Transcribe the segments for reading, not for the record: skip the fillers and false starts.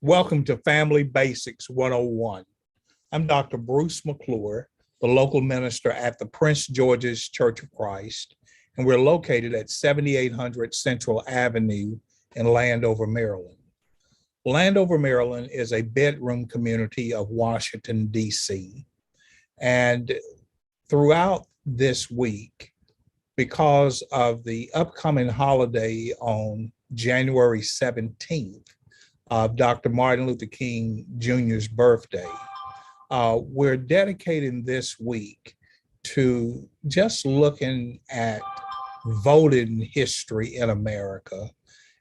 Welcome to Family Basics 101. I'm Dr. Bruce McClure, the local minister at the Prince George's Church of Christ, and we're located at 7800 Central Avenue in Landover, Maryland. Landover, Maryland is a bedroom community of Washington, D.C. And throughout this week, because of the upcoming holiday on January 17th, of Dr. Martin Luther King Jr.'s birthday, we're dedicating this week to just looking at voting history in America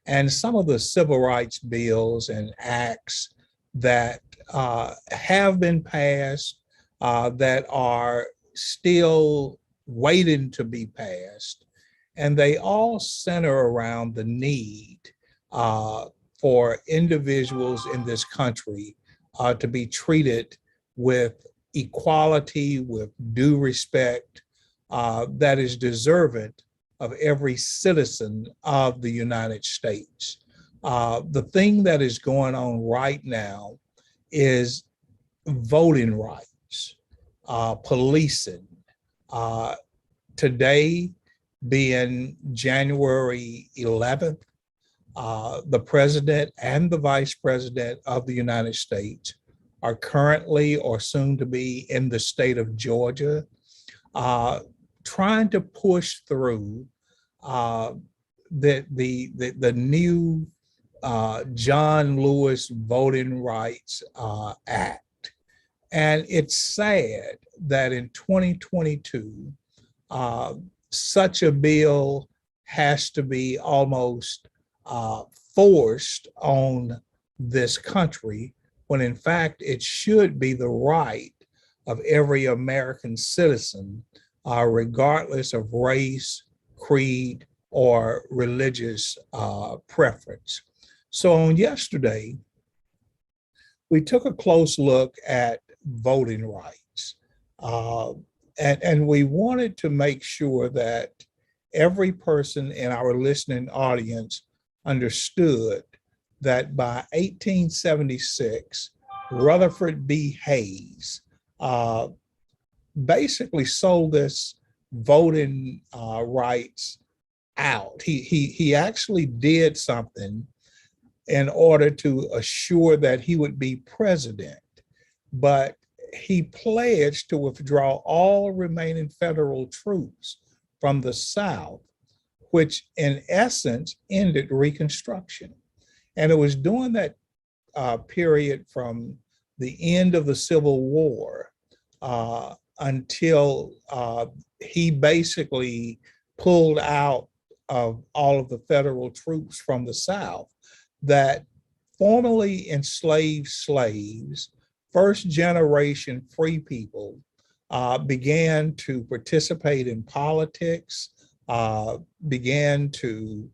and some of the civil rights bills and acts that have been passed, that are still waiting to be passed. And they all center around the need for individuals in this country to be treated with equality, with due respect that is deserving of every citizen of the United States. The thing that is going on right now is voting rights, policing. Today being January 11th, the president and the vice president of the United States are currently or soon to be in the state of Georgia, trying to push through the new John Lewis Voting Rights Act. And it's sad that in 2022, such a bill has to be almost forced on this country, when in fact it should be the right of every American citizen, regardless of race, creed, or religious preference. So on yesterday, we took a close look at voting rights, and we wanted to make sure that every person in our listening audience understood that by 1876, Rutherford B. Hayes basically sold this voting rights out. He actually did something in order to assure that he would be president, but he pledged to withdraw all remaining federal troops from the South, which in essence ended Reconstruction. And it was during that period from the end of the Civil War until he basically pulled out of all of the federal troops from the South that formerly enslaved slaves, first generation free people, began to participate in politics, began to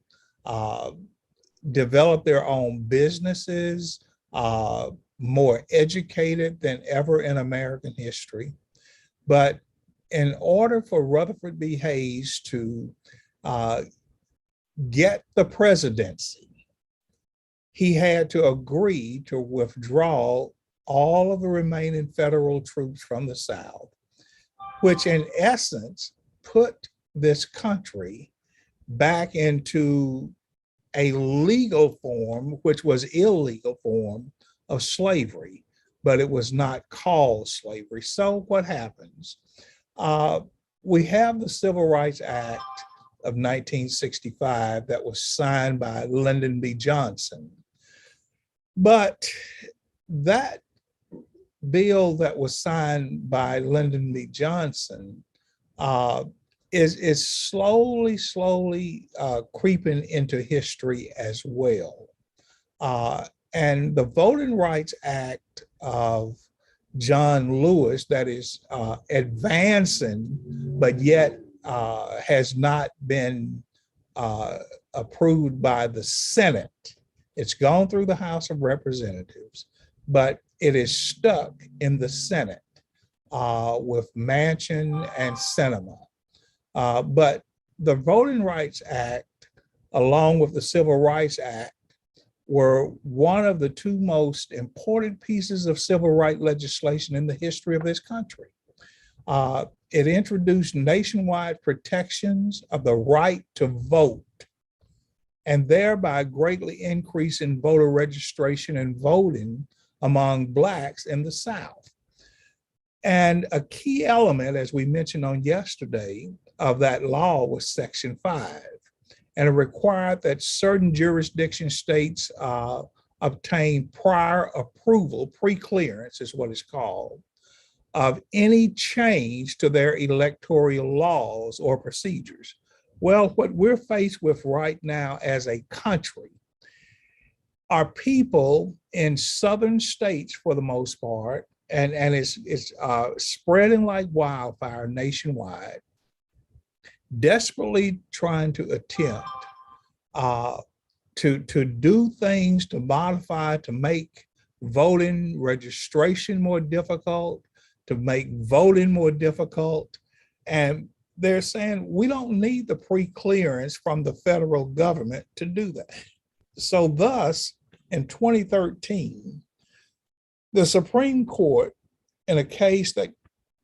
develop their own businesses, more educated than ever in American history. But in order for Rutherford B. Hayes to get the presidency, he had to agree to withdraw all of the remaining federal troops from the South, which in essence put this country back into a legal form, which was illegal form of slavery, but it was not called slavery. So what happens? We have the Civil Rights Act of 1965 that was signed by Lyndon B. Johnson. But that bill that was signed by Lyndon B. Johnson is slowly creeping into history as well. And the Voting Rights Act of John Lewis that is advancing, but yet has not been approved by the Senate. It's gone through the House of Representatives, but it is stuck in the Senate with Manchin and Sinema. But the Voting Rights Act, along with the Civil Rights Act, were one of the two most important pieces of civil rights legislation in the history of this country. It introduced nationwide protections of the right to vote and thereby greatly increasing voter registration and voting among Blacks in the South. And a key element, as we mentioned on yesterday, of that law was Section 5. And it required that certain jurisdiction states obtain prior approval, pre-clearance is what it's called, of any change to their electoral laws or procedures. Well, what we're faced with right now as a country are people in southern states, for the most part, and it's spreading like wildfire nationwide, desperately trying to attempt to do things to modify, to make voting registration more difficult, to make voting more difficult. And they're saying we don't need the pre-clearance from the federal government to do that. So thus, in 2013, the Supreme Court, in a case that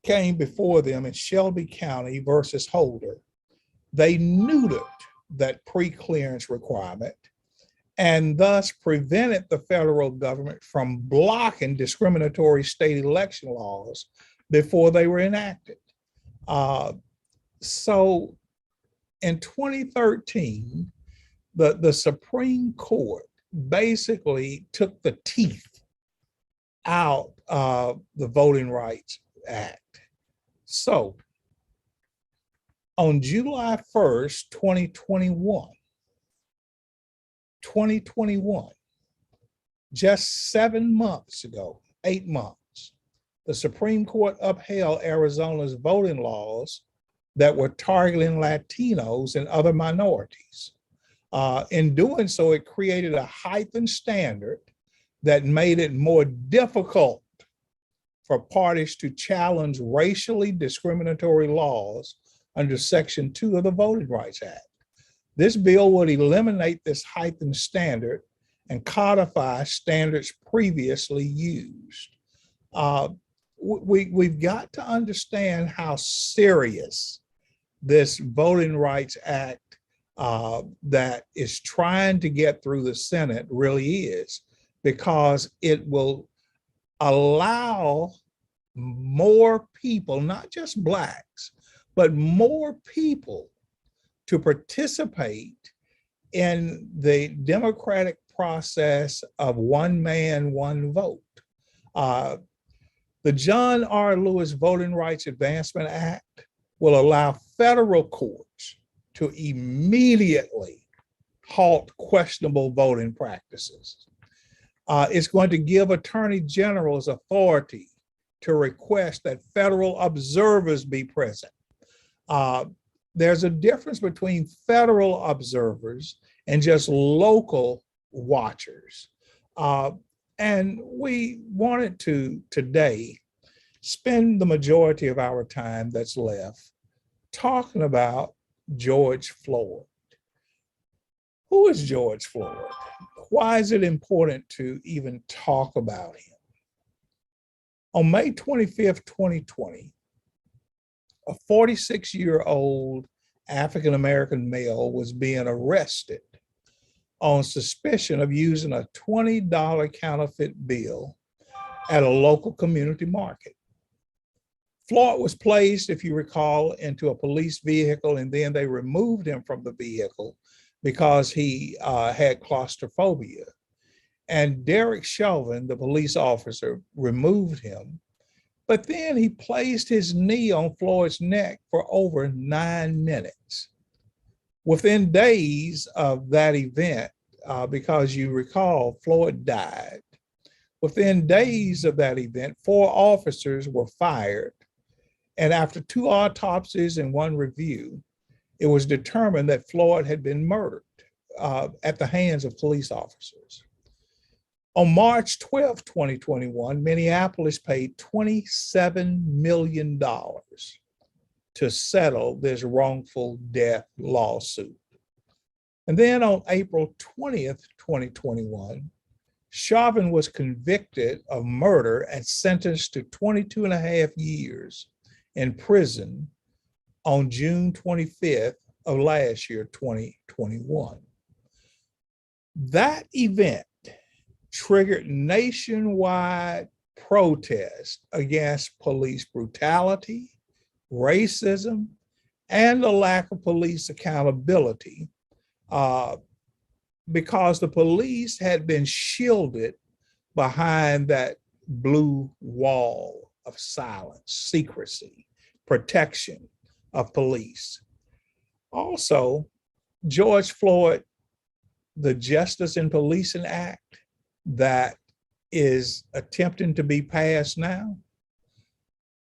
came before them in Shelby County versus Holder, they neutered that pre-clearance requirement and thus prevented the federal government from blocking discriminatory state election laws before they were enacted. So in 2013, the Supreme Court basically took the teeth out of the Voting Rights Act. So on July 1st, 2021, just 7 months ago, 8 months, the Supreme Court upheld Arizona's voting laws that were targeting Latinos and other minorities. In doing so, it created a heightened standard that made it more difficult for parties to challenge racially discriminatory laws under Section 2 of the Voting Rights Act. This bill would eliminate this heightened standard and codify standards previously used. We've got to understand how serious this Voting Rights Act that is trying to get through the Senate really is, because it will allow more people, not just Blacks, but more people to participate in the democratic process of one man, one vote. The John R. Lewis Voting Rights Advancement Act will allow federal courts to immediately halt questionable voting practices. It's going to give attorney generals authority to request that federal observers be present. There's a difference between federal observers and just local watchers. And we wanted to today spend the majority of our time that's left talking about George Floyd. Who is George Floyd? Why is it important to even talk about him? On May 25th, 2020, a 46-year-old African-American male was being arrested on suspicion of using a $20 counterfeit bill at a local community market. Floyd was placed, if you recall, into a police vehicle, and then they removed him from the vehicle because he had claustrophobia. And Derek Chauvin, the police officer, removed him, but then he placed his knee on Floyd's neck for over 9 minutes. Within days of that event, because you recall, Floyd died. Within days of that event, 4 officers were fired. And after 2 autopsies and 1 review, it was determined that Floyd had been murdered at the hands of police officers. On March 12, 2021, Minneapolis paid $27 million to settle this wrongful death lawsuit. And then on April 20th, 2021, Chauvin was convicted of murder and sentenced to 22 and a half years in prison on June 25th of last year, 2021. That event triggered nationwide protest against police brutality, racism, and the lack of police accountability because the police had been shielded behind that blue wall of silence, secrecy, protection of police. Also, George Floyd, the Justice in Policing Act that is attempting to be passed now,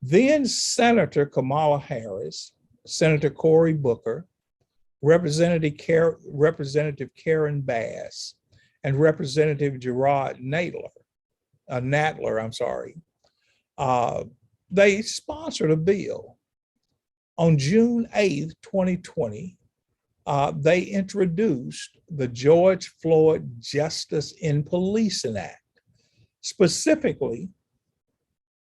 then Senator Kamala Harris, Senator Cory Booker, Representative Karen Bass, and Representative Gerard Nadler, they sponsored a bill. On June 8th, 2020, they introduced the George Floyd Justice in Policing Act, specifically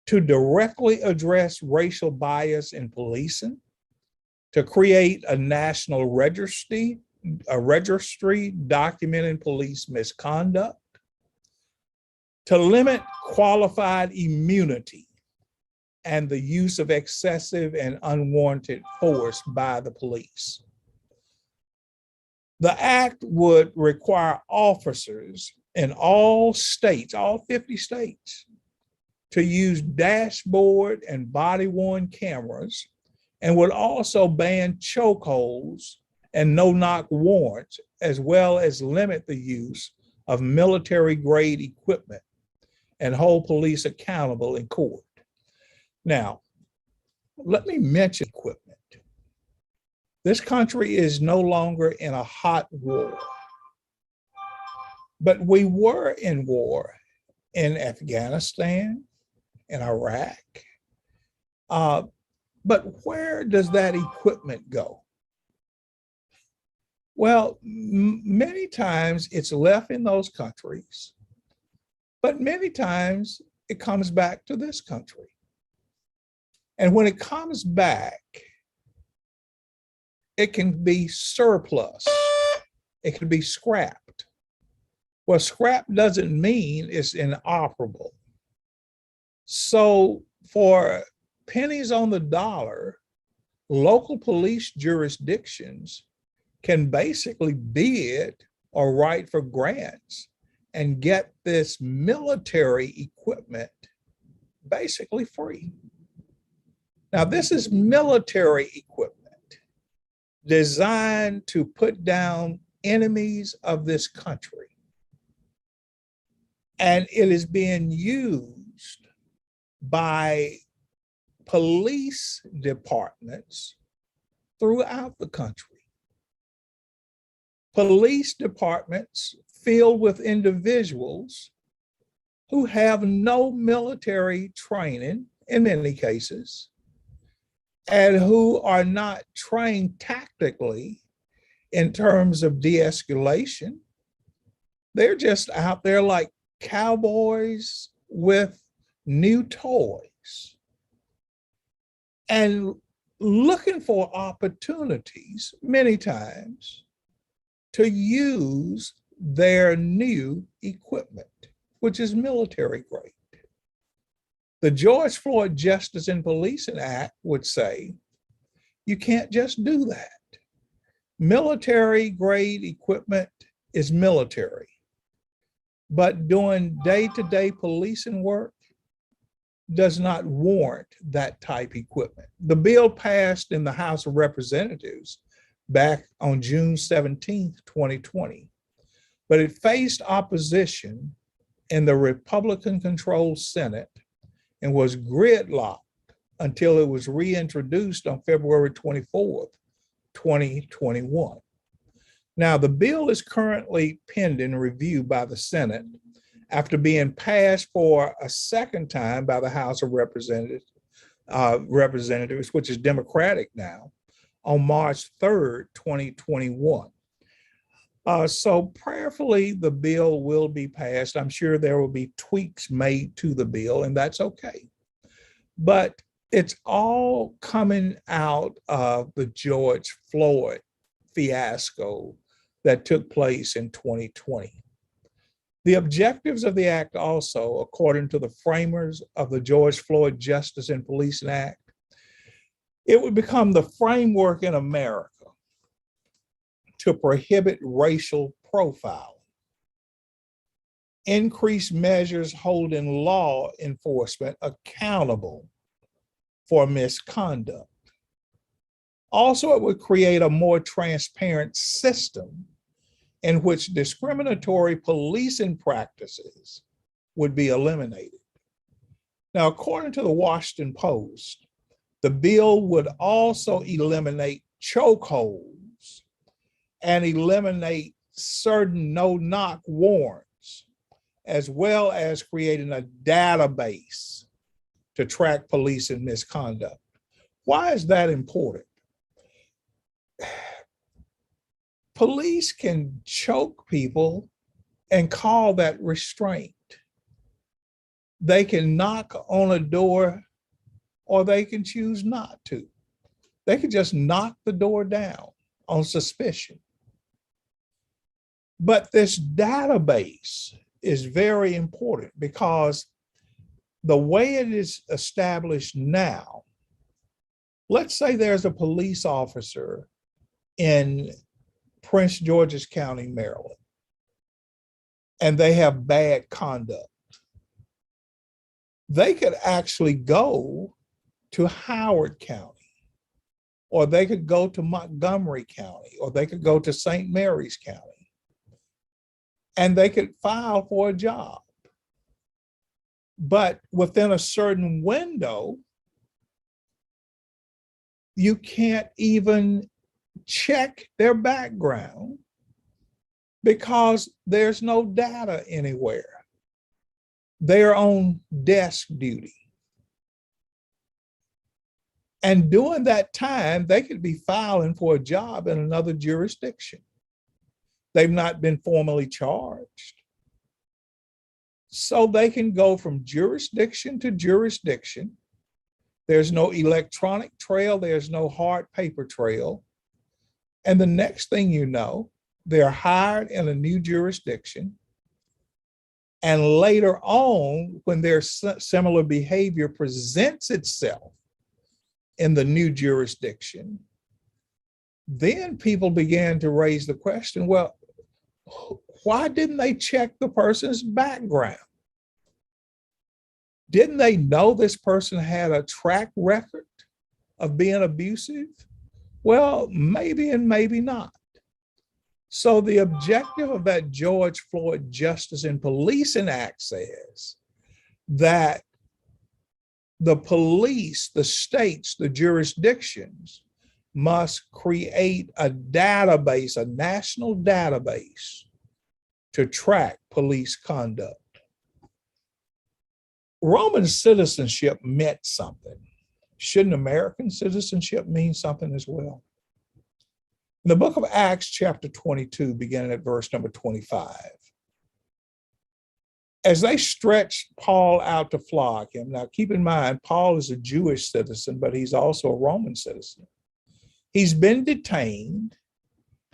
to directly address racial bias in policing, to create a national registry documenting police misconduct, to limit qualified immunity and the use of excessive and unwarranted force by the police. The act would require officers in all states, all 50 states, to use dashboard and body-worn cameras, and would also ban chokeholds and no-knock warrants, as well as limit the use of military-grade equipment and hold police accountable in court. Now, let me mention equipment. This country is no longer in a hot war, but we were in war in Afghanistan, in Iraq. But where does that equipment go? Well, many times it's left in those countries, but many times it comes back to this country. And when it comes back, it can be surplus. It can be scrapped. Well, scrap doesn't mean it's inoperable. So for pennies on the dollar, local police jurisdictions can basically bid or write for grants and get this military equipment basically free. Now, this is military equipment designed to put down enemies of this country. And it is being used by police departments throughout the country. Police departments filled with individuals who have no military training in many cases, and who are not trained tactically in terms of de-escalation. They're just out there like cowboys with new toys and looking for opportunities many times to use their new equipment, which is military grade. The George Floyd Justice in Policing Act would say, you can't just do that. Military grade equipment is military, but doing day-to-day policing work does not warrant that type equipment. The bill passed in the House of Representatives back on June 17th, 2020, but it faced opposition in the Republican-controlled Senate and was gridlocked until it was reintroduced on February 24th, 2021. Now, the bill is currently pending review by the Senate after being passed for a second time by the House of Representatives, which is Democratic now, on March 3rd, 2021. So prayerfully, the bill will be passed. I'm sure there will be tweaks made to the bill, and that's okay. But it's all coming out of the George Floyd fiasco that took place in 2020. The objectives of the act also, according to the framers of the George Floyd Justice and Policing Act, it would become the framework in America to prohibit racial profiling, increase measures holding law enforcement accountable for misconduct. Also, it would create a more transparent system in which discriminatory policing practices would be eliminated. Now, according to the Washington Post, the bill would also eliminate chokeholds and eliminate certain no-knock warrants, as well as creating a database to track police and misconduct. Why is that important? Police can choke people and call that restraint. They can knock on a door or they can choose not to. They can just knock the door down on suspicion. But this database is very important because the way it is established now, let's say there's a police officer in Prince George's County, Maryland, and they have bad conduct. They could actually go to Howard County, or they could go to Montgomery County, or they could go to St. Mary's County, and they could file for a job. But within a certain window, you can't even check their background because there's no data anywhere. They're on desk duty. And during that time, they could be filing for a job in another jurisdiction. They've not been formally charged. So they can go from jurisdiction to jurisdiction. There's no electronic trail, there's no hard paper trail. And the next thing you know, they're hired in a new jurisdiction. And later on, when their similar behavior presents itself in the new jurisdiction, then people began to raise the question, well, why didn't they check the person's background? Didn't they know this person had a track record of being abusive? Well, maybe and maybe not. So the objective of that George Floyd Justice and Policing Act says that the police, the states, the jurisdictions must create a database, a national database to track police conduct. Roman citizenship meant something. Shouldn't American citizenship mean something as well? In the book of Acts, chapter 22, beginning at verse number 25, as they stretched Paul out to flog him, now keep in mind, Paul is a Jewish citizen, but he's also a Roman citizen. He's been detained,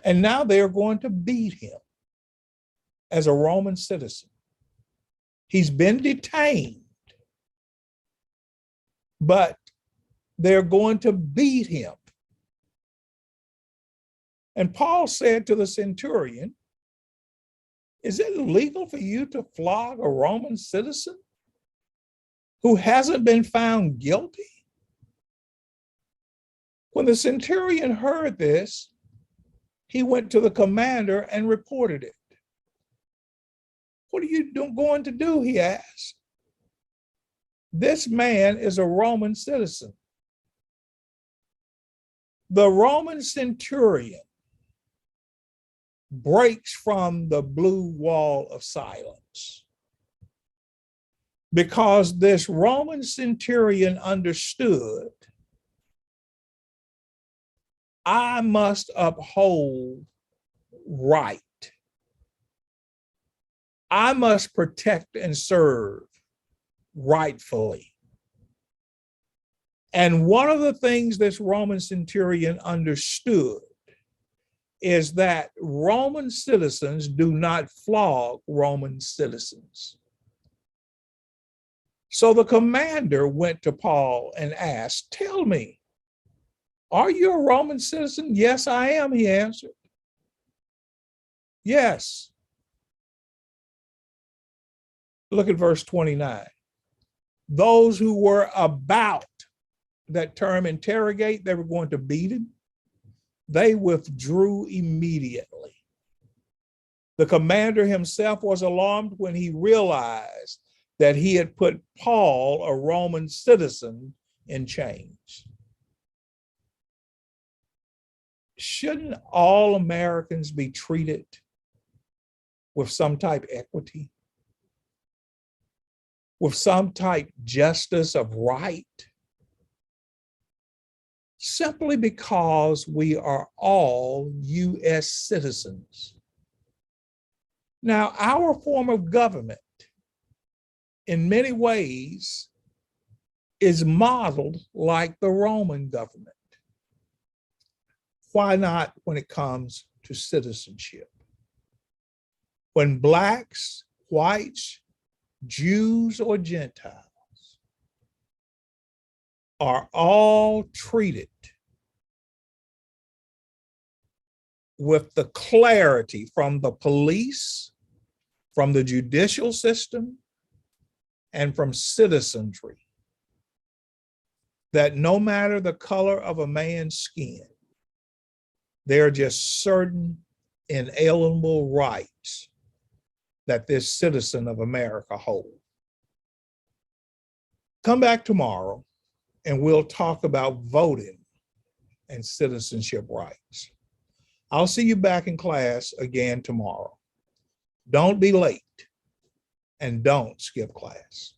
and now they're going to beat him as a Roman citizen. He's been detained, but they're going to beat him. And Paul said to the centurion, is it legal for you to flog a Roman citizen who hasn't been found guilty? When the centurion heard this, he went to the commander and reported it. What are you going to do? He asked. This man is a Roman citizen. The Roman centurion breaks from the blue wall of silence because this Roman centurion understood, I must uphold right. I must protect and serve rightfully. And one of the things this Roman centurion understood is that Roman citizens do not flog Roman citizens. So the commander went to Paul and asked, "Tell me, are you a Roman citizen?" "Yes, I am," he answered. "Yes." Look at verse 29. Those who were about, that term interrogate, they were going to beat him, they withdrew immediately. The commander himself was alarmed when he realized that he had put Paul, a Roman citizen, in chains. Shouldn't all Americans be treated with some type of equity, with some type of justice of right? Simply because we are all U.S. citizens. Now, our form of government, in many ways, is modeled like the Roman government. Why not when it comes to citizenship? When blacks, whites, Jews, or Gentiles are all treated with the clarity from the police, from the judicial system, and from citizenry, that no matter the color of a man's skin, there are just certain inalienable rights that this citizen of America holds. Come back tomorrow and we'll talk about voting and citizenship rights. I'll see you back in class again tomorrow. Don't be late and don't skip class.